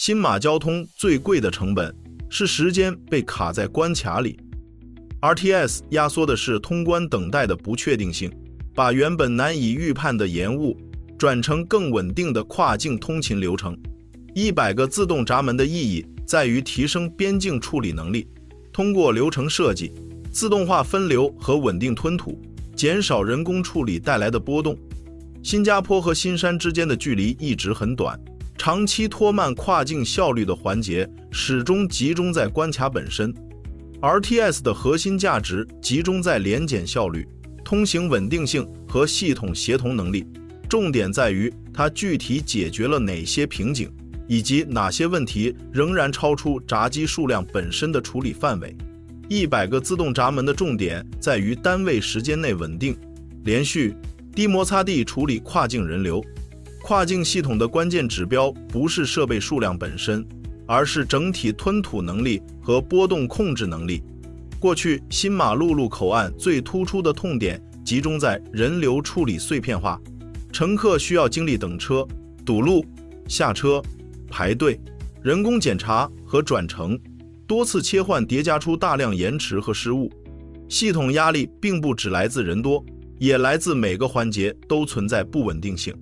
新马交通最贵的成本是时间被卡在关卡里。RTS 压缩的是通关等待的不确定性，把原本难以预判的延误转成更稳定的跨境通勤流程。100个自动闸门的意义在于提升边境处理能力，通过流程设计、自动化分流和稳定吞吐，减少人工处理带来的波动。新加坡和新山之间的距离一直很短，长期拖慢跨境效率的环节始终集中在关卡本身。RTS 的核心价值集中在联检效率、通行稳定性和系统协同能力，重点在于它具体解决了哪些瓶颈，以及哪些问题仍然超出闸机数量本身的处理范围。100个自动闸门的重点在于单位时间内稳定、连续、低摩擦地处理跨境人流。跨境系统的关键指标不是设备数量本身，而是整体吞吐能力和波动控制能力。过去新马陆路口岸最突出的痛点集中在人流处理碎片化，乘客需要经历等车、堵路、下车、排队、人工检查和转乘，多次切换叠加出大量延迟和失误。系统压力并不只来自人多，也来自每个环节都存在不稳定性。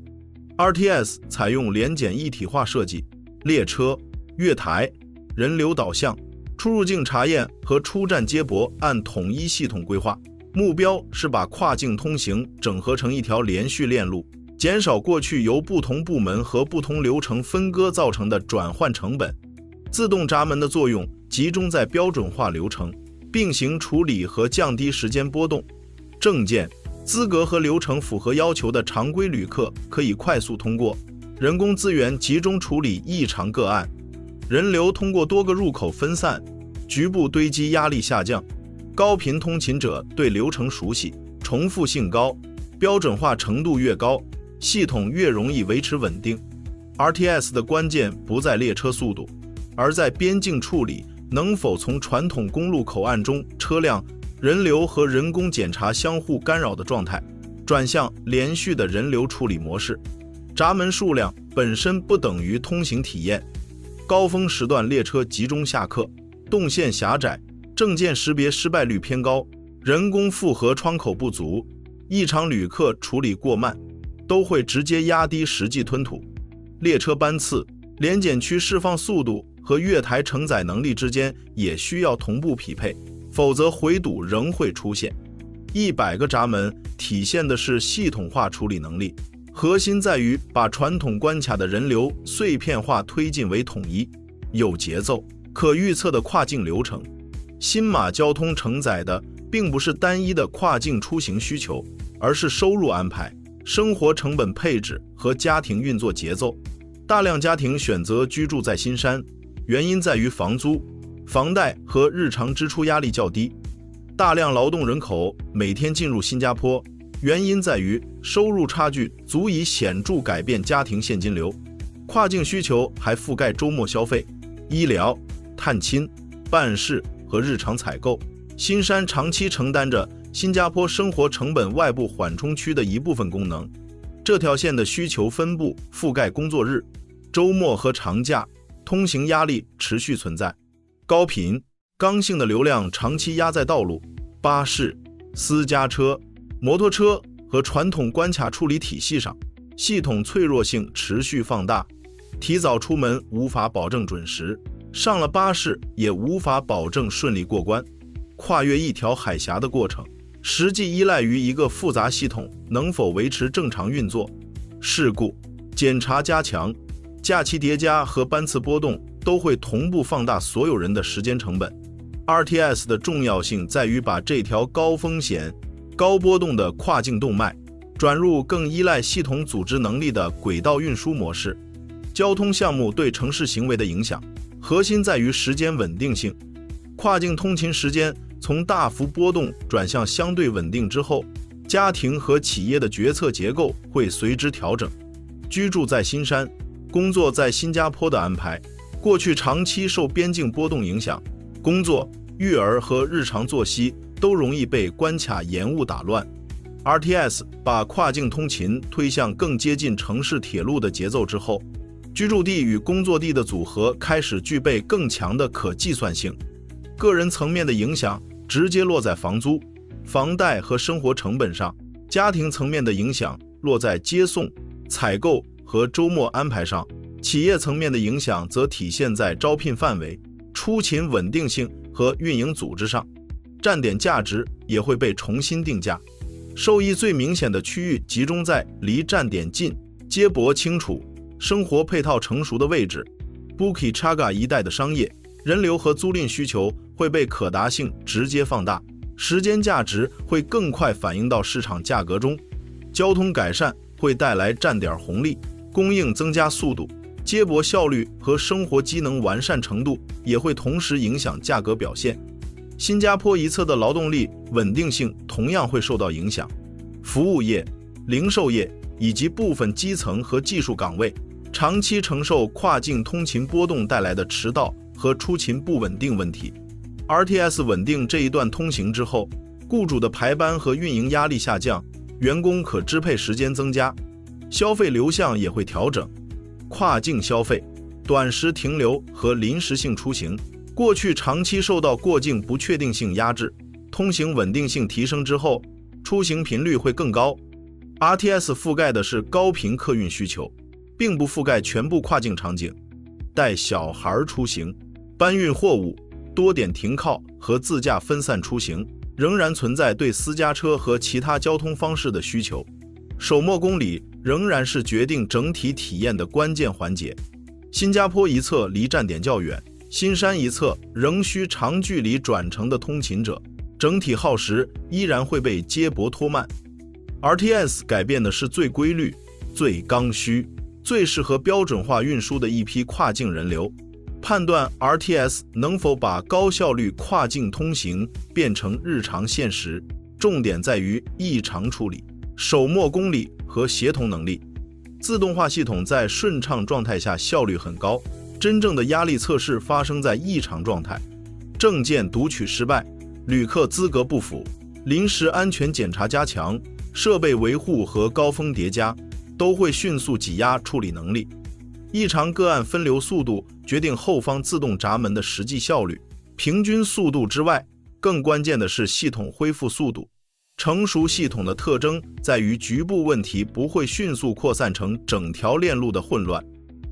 RTS 采用联检一体化设计，列车、月台、人流导向、出入境查验和出站接驳按统一系统规划，目标是把跨境通行整合成一条连续链路，减少过去由不同部门和不同流程分割造成的转换成本。自动闸门的作用集中在标准化流程、并行处理和降低时间波动。证件、资格和流程符合要求的常规旅客可以快速通过，人工资源集中处理异常个案，人流通过多个入口分散，局部堆积压力下降。高频通勤者对流程熟悉，重复性高，标准化程度越高，系统越容易维持稳定。RTS 的关键不在列车速度，而在边境处理能否从传统公路口岸中车辆、人流和人工检查相互干扰的状态，转向连续的人流处理模式。闸门数量本身不等于通行体验，高峰时段列车集中下客，动线狭窄，证件识别失败率偏高，人工复核窗口不足，异常旅客处理过慢，都会直接压低实际吞吐。列车班次、联检区释放速度和月台承载能力之间也需要同步匹配，否则回堵仍会出现。100个闸门体现的是系统化处理能力，核心在于把传统关卡的人流碎片化推进为统一、有节奏、可预测的跨境流程。新马交通承载的并不是单一的跨境出行需求，而是收入安排、生活成本配置和家庭运作节奏。大量家庭选择居住在新山，原因在于房租、房贷和日常支出压力较低。大量劳动人口每天进入新加坡，原因在于收入差距足以显著改变家庭现金流。跨境需求还覆盖周末消费、医疗、探亲、办事和日常采购。新山长期承担着新加坡生活成本外部缓冲区的一部分功能。这条线的需求分布覆盖工作日、周末和长假，通行压力持续存在。高频、刚性的流量长期压在道路、巴士、私家车、摩托车和传统关卡处理体系上，系统脆弱性持续放大。提早出门无法保证准时，上了巴士也无法保证顺利过关。跨越一条海峡的过程，实际依赖于一个复杂系统能否维持正常运作。事故、检查加强、假期叠加和班次波动都会同步放大所有人的时间成本。RTS 的重要性在于把这条高风险、高波动的跨境动脉转入更依赖系统组织能力的轨道运输模式。交通项目对城市行为的影响，核心在于时间稳定性。跨境通勤时间从大幅波动转向相对稳定之后，家庭和企业的决策结构会随之调整。居住在新山、工作在新加坡的安排，过去长期受边境波动影响，工作、育儿和日常作息都容易被关卡延误打乱。RTS 把跨境通勤推向更接近城市铁路的节奏之后，居住地与工作地的组合开始具备更强的可计算性。个人层面的影响直接落在房租、房贷和生活成本上，家庭层面的影响落在接送、采购和周末安排上，企业层面的影响则体现在招聘范围、出勤稳定性和运营组织上。站点价值也会被重新定价，受益最明显的区域集中在离站点近、接驳清楚、生活配套成熟的位置。Bukit-Jaga 一带的商业、人流和租赁需求会被可达性直接放大，时间价值会更快反映到市场价格中。交通改善会带来站点红利，供应增加速度，接驳效率和生活机能完善程度也会同时影响价格表现。新加坡一侧的劳动力稳定性同样会受到影响，服务业、零售业以及部分基层和技术岗位长期承受跨境通勤波动带来的迟到和出勤不稳定问题。RTS 稳定这一段通行之后，雇主的排班和运营压力下降，员工可支配时间增加，消费流向也会调整。跨境消费、短时停留和临时性出行过去长期受到过境不确定性压制，通行稳定性提升之后，出行频率会更高。RTS 覆盖的是高频客运需求，并不覆盖全部跨境场景。带小孩出行、搬运货物、多点停靠和自驾分散出行仍然存在对私家车和其他交通方式的需求。首末公里仍然是决定整体体验的关键环节。新加坡一侧离站点较远，新山一侧仍需长距离转乘的通勤者，整体耗时依然会被接驳拖慢。RTS 改变的是最规律、最刚需、最适合标准化运输的一批跨境人流。判断 RTS 能否把高效率跨境通行变成日常现实，重点在于异常处理、首末公里和协同能力。自动化系统在顺畅状态下效率很高，真正的压力测试发生在异常状态，证件读取失败、旅客资格不符、临时安全检查加强、设备维护和高峰叠加，都会迅速挤压处理能力。异常个案分流速度决定后方自动闸门的实际效率，平均速度之外，更关键的是系统恢复速度。成熟系统的特征在于局部问题不会迅速扩散成整条链路的混乱。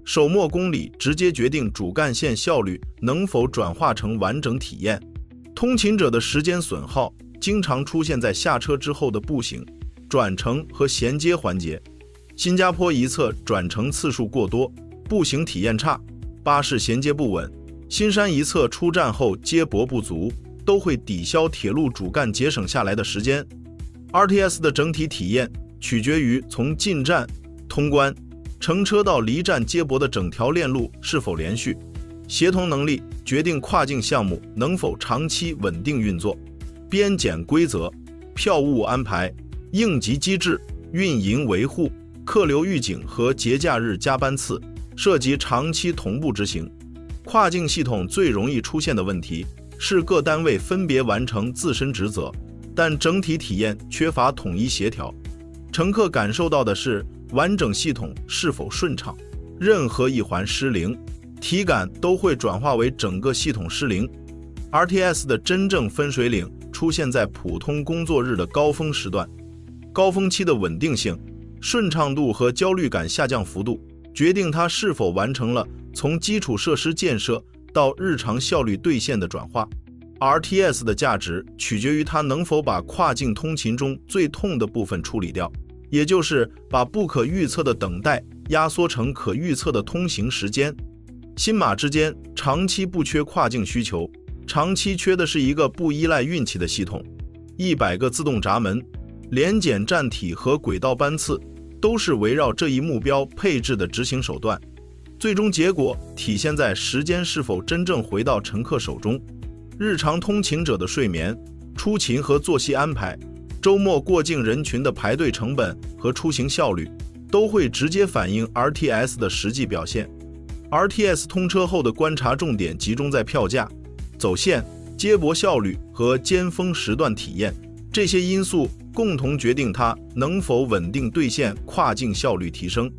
首末公里直接决定主干线效率能否转化成完整体验。通勤者的时间损耗经常出现在下车之后的步行、转乘和衔接环节。新加坡一侧转乘次数过多，步行体验差，巴士衔接不稳；新山一侧出站后接驳不足，都会抵消铁路主干节省下来的时间。RTS 的整体体验取决于从进站、通关、乘车到离站接驳的整条链路是否连续。协同能力决定跨境项目能否长期稳定运作。边检规则、票务安排、应急机制、运营维护、客流预警和节假日加班次涉及长期同步执行。跨境系统最容易出现的问题是各单位分别完成自身职责，但整体体验缺乏统一协调。乘客感受到的是完整系统是否顺畅，任何一环失灵，体感都会转化为整个系统失灵。RTS 的真正分水岭出现在普通工作日的高峰时段，高峰期的稳定性、顺畅度和焦虑感下降幅度，决定它是否完成了从基础设施建设到日常效率兑现的转化。RTS 的价值取决于它能否把跨境通勤中最痛的部分处理掉，也就是把不可预测的等待压缩成可预测的通行时间。新马之间长期不缺跨境需求，长期缺的是一个不依赖运气的系统。100个自动闸门、联检站体和轨道班次都是围绕这一目标配置的执行手段，最终结果体现在时间是否真正回到乘客手中。日常通勤者的睡眠、出勤和作息安排，周末过境人群的排队成本和出行效率，都会直接反映 RTS 的实际表现。RTS 通车后的观察重点集中在票价、走线、接驳效率和尖峰时段体验，这些因素共同决定它能否稳定兑现跨境效率提升。